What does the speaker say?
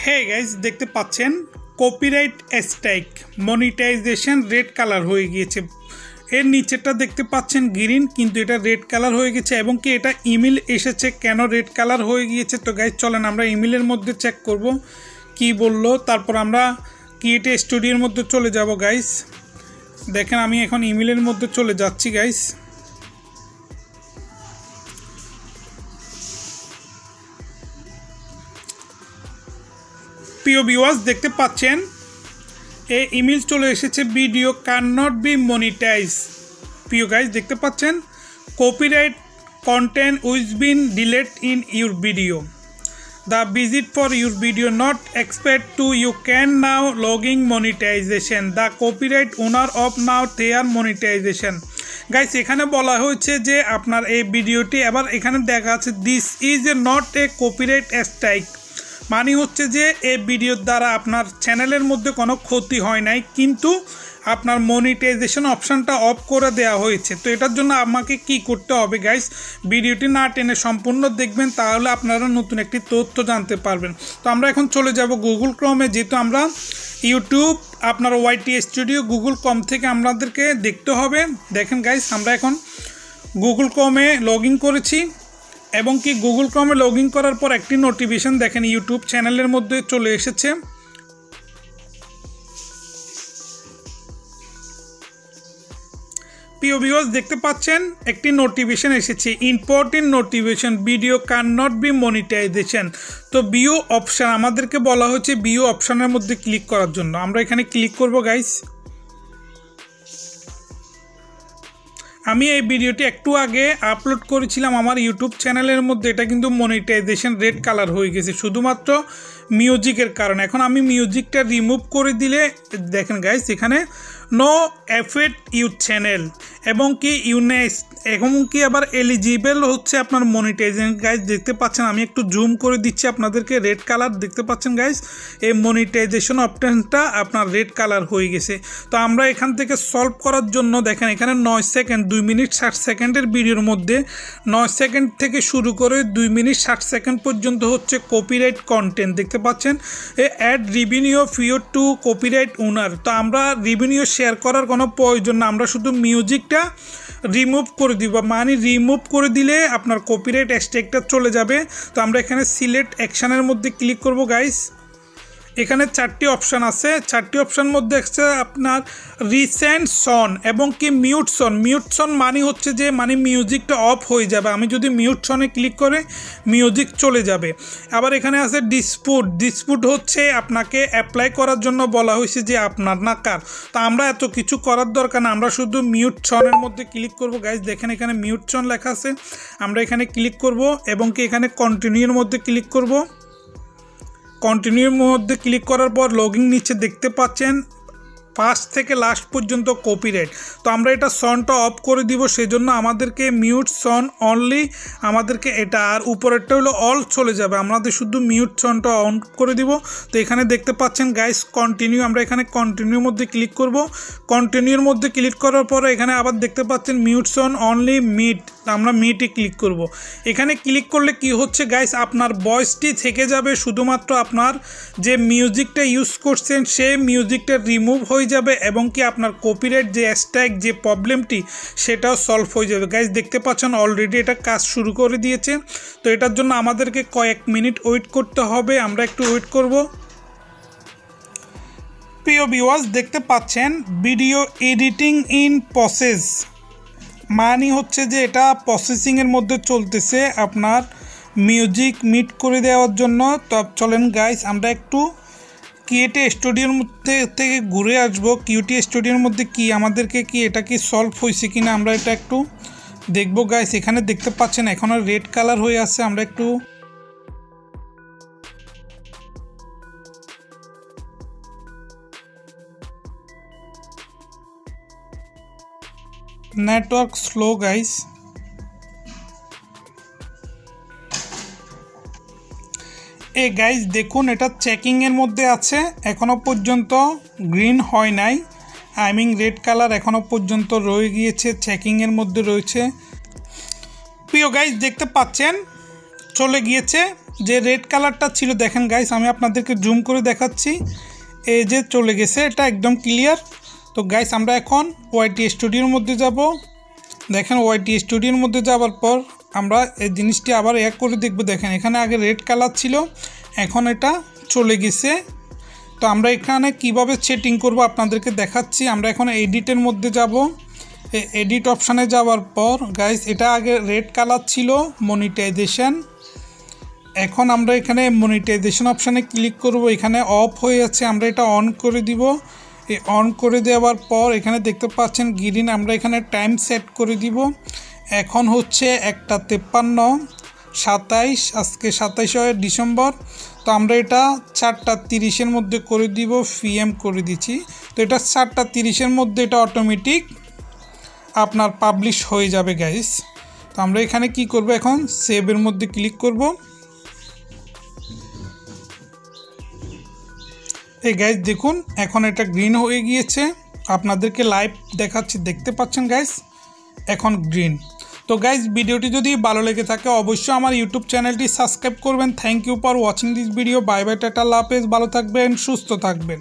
হে guys, দেখতে পাচ্ছেন copyright strike monetization red colour হয়ে গিয়েছে। এর নিচেটা দেখতে পাচ্ছেন গ্রিন, কিন্তু এটা রেড কালার হয়ে গেছে এবং কি এটা ইমেল এসেছে কেন রেড কালার হয়ে গিয়েছে। তো গাইস চলেন আমরা ইমেলের মধ্যে চেক করব কি বললো, তারপর আমরা ক্রিয়েট স্টুডিওর মধ্যে চলে যাব। গাইস দেখেন আমি এখন ইমেলের মধ্যে চলে যাচ্ছি। গাইস প্রিয় ভিউয়ার্স, দেখতে পাচ্ছেন এই ইমেল চলে এসেছে, video can not be monetize. প্রিয় গাইস দেখতে পাচ্ছেন copyright content was been delete in your video, the visit for your video not expect to you can now logging monetization, the copyright owner of now their monetization. Guys এখানে বলা হয়েছে যে আপনার এই ভিডিওটি, এবার এখানে দেখা আছে this is a not a copyright strike, মানে হচ্ছে যে এই ভিডিওর দ্বারা আপনার চ্যানেলের মধ্যে কোনো ক্ষতি হয় নাই, কিন্তু আপনার মনিটাইজেশন অপশানটা অফ করে দেওয়া হয়েছে। তো এটার জন্য আমাকে কি করতে হবে গাইস, ভিডিওটি না টেনে সম্পূর্ণ দেখবেন, তাহলে আপনারা নতুন একটি তথ্য জানতে পারবেন। তো আমরা এখন চলে যাব গুগল ক্রোমে, যেহেতু আমরা ইউটিউব আপনার ওয়াইটি স্টুডিও গুগল ক্রোম থেকে আমাদেরকে দেখতে হবে। দেখেন গাইস আমরা এখন গুগল ক্রোমে লগ ইন করেছি এবং কি গুগল ক্রোমে লগ ইন করার পর একটি নোটিফিকেশন দেখেন ইউটিউব চ্যানেলের মধ্যে চলে এসেছে। প্রিয় ভিউয়ার্স দেখতে পাচ্ছেন একটি নোটিফিকেশন এসেছে, important notification, video can not be monetization. তো ভিউ অপশান আমাদেরকে বলা হয়েছে ভিউ অপশানের মধ্যে ক্লিক করার জন্য, আমরা এখানে ক্লিক করব। গাইস আমি এই ভিডিওটি একটু আগে আপলোড করেছিলাম আমার ইউটিউব চ্যানেলের মধ্যে, এটা কিন্তু মনিটাইজেশন রেড কালার হয়ে গেছে শুধুমাত্র মিউজিকের কারণে। এখন আমি মিউজিকটা রিমুভ করে দিলে দেখেন গাইস এখানে নো এফেক্ট ইউর চ্যানেল এবং কি ইউনেস এবং কি আবার এলিজিবল হচ্ছে আপনার মনিটাইজেশন। গাইস দেখতে পাচ্ছেন আমি একটু জুম করে দিচ্ছি আপনাদেরকে, রেড কালার দেখতে পাচ্ছেন গাইস, এই মনিটাইজেশন অপশনটা আপনার রেড কালার হয়ে গেছে। তো আমরা এখান থেকে সলভ করার জন্য দেখেন এখানে 9 সেকেন্ড 2 মিনিট 60 সেকেন্ডের ভিডিওর মধ্যে 9 সেকেন্ড থেকে শুরু করে 2 মিনিট 60 সেকেন্ড পর্যন্ত হচ্ছে কপিরাইট কন্টেন্ট দেখতে পাচ্ছেন। অ্যাড রিভিনিউ ফিও টু কপিরাইট ওনার। তো আমরা রিভিনিউ শেয়ার করার কোনো প্রয়োজন না, আমরা শুধু মিউজিকটা রিমুভ করে দিব, মানে রিমুভ করে দিলে আপনার কপিরাইট স্ট্রাইকটা চলে যাবে। তো আমরা এখানে সিলেক্ট অ্যাকশানের মধ্যে ক্লিক করব। গাইস এখানে 4টি অপশান আছে, 4টি অপশান মধ্যে আছে আপনার রিসেন্ট সন এবং কি মিউট সন। মিউট সন মানে হচ্ছে যে মানে মিউজিকটা অফ হয়ে যাবে, আমি যদি মিউট সনে ক্লিক করে মিউজিক চলে যাবে। আবার এখানে আছে ডিসপুট, ডিসপুট হচ্ছে আপনাকে অ্যাপ্লাই করার জন্য বলা হয়েছে যে আপনার না কার। তো আমরা এত কিছু করার দরকার না, আমরা শুধু মিউট সনের মধ্যে ক্লিক করব। গাইজ দেখেন এখানে মিউট সন লেখা আছে, আমরা এখানে ক্লিক করব এবং কি এখানে কন্টিনিউর মধ্যে ক্লিক করব। কন্টিনিউর মধ্যে ক্লিক করার পর লগিং নিচে দেখতে পাচ্ছেন ফার্স্ট থেকে লাস্ট পর্যন্ত কপিরাইট। তো আমরা এটা সনটা অফ করে দিব, সেজন্য আমাদেরকে মিউট সন অনলি আমাদেরকে এটা, আর উপরেরটা হলো অল চলে যাবে, আমাদের শুধু মিউট সনটা অন করে দিব। তো এখানে দেখতে পাচ্ছেন গাইস কন্টিনিউ, আমরা এখানে কন্টিনিউর মধ্যে ক্লিক করব। কন্টিনিউর মধ্যে ক্লিক করার পরে এখানে আবার দেখতে পাচ্ছেন মিউট সন অনলি মিট, আমরা মিটে ক্লিক করব। এখানে ক্লিক করলে কি হচ্ছে গাইস, আপনার ভয়েসটি থেকে যাবে, শুধুমাত্র আপনার যে মিউজিকটা ইউজ করছেন সেই মিউজিকটা রিমুভ হয়ে যাবে এবং কি আপনার কপিরাইট যে স্ট্রাইক যে প্রবলেমটি সেটাও সলভ হয়ে যাবে। গাইস দেখতে পাচ্ছেন অলরেডি এটা কাজ শুরু করে দিয়েছে। তো এটার জন্য আমাদেরকে কয়েক মিনিট ওয়েট করতে হবে, আমরা একটু ওয়েট করব। প্রিয় ভিউয়ার্স দেখতে পাচ্ছেন ভিডিও এডিটিং ইন প্রসেস, মানে হচ্ছে যে এটা প্রসেসিংয়ের মধ্যে চলতেছে আপনার মিউজিক মিট করে দেওয়ার জন্য। তো চলেন গাইস আমরা একটু কিউটি স্টুডিওর মধ্যে থেকে ঘুরে আসবো, কিউটি স্টুডিওর মধ্যে কি আমাদেরকে কি এটা কি সলভ হয়েছে কিনা আমরা এটা একটু দেখবো। গাইস এখানে দেখতে পাচ্ছেন এখনও রেড কালার হয়ে আছে, আমরা একটু নেটওয়ার্ক স্লো গাইস। এই গাইস দেখুন এটা চেকিংয়ের মধ্যে আছে, এখনও পর্যন্ত গ্রিন হয় নাই, আই মিন রেড কালার এখনও পর্যন্ত রয়ে গিয়েছে, চেকিংয়ের মধ্যে রয়েছে। প্রিয় গাইস দেখতে পাচ্ছেন চলে গিয়েছে। যে রেড কালারটা ছিল দেখেন গাইস, আমি আপনাদেরকে জুম করে দেখাচ্ছি, এই যে চলে গেছে, এটা একদম ক্লিয়ার। তো গাইস আমরা এখন ওয়াইটি স্টুডিওর মধ্যে যাব। দেখেন ওয়াইটি স্টুডিওর মধ্যে যাওয়ার পর আমরা এই জিনিসটি আবার এক করে দেখব। দেখেন এখানে আগে রেড কালার ছিল, এখন এটা চলে গেছে। তো আমরা এখানে কিভাবে সেটিং করব আপনাদেরকে দেখাচ্ছি। আমরা এখন এডিটের মধ্যে যাব। এডিট অপশানে যাওয়ার পর গাইস এটা আগে রেড কালার ছিল মনিটাইজেশন, এখন আমরা এখানে মনিটাইজেশন অপশানে ক্লিক করব। এখানে অফ হয়ে আছে, আমরা এটা অন করে দিব। এই অন করে দেওয়ার পর এখানে দেখতে পাচ্ছেন গ্রিন, আমরা এখানে টাইম সেট করে দিব। এখন হচ্ছে 1:53:27, আজকে 27 ডিসেম্বর। তো আমরা এটা 4:30-এর মধ্যে করে দিব, PM করে দিচ্ছি। তো এটা 4:30-এর মধ্যে এটা অটোমেটিক আপনার পাবলিশ হয়ে যাবে গাইস। তো আমরা এখানে কি করব, এখন সেভের মধ্যে ক্লিক করব। এই গাইস দেখুন এখন এটা গ্রিন হয়ে গিয়েছে, আপনাদেরকে লাইভ দেখাচ্ছি, দেখতে পাচ্ছেন গাইস এখন গ্রিন। তো গাইস ভিডিওটি যদি ভালো লেগে থাকে অবশ্যই আমার ইউটিউব চ্যানেলটি সাবস্ক্রাইব করবেন। Thank you for watching this video. Bye bye, tata, আল্লাহ হাফেজ, ভালো থাকবেন, সুস্থ থাকবেন।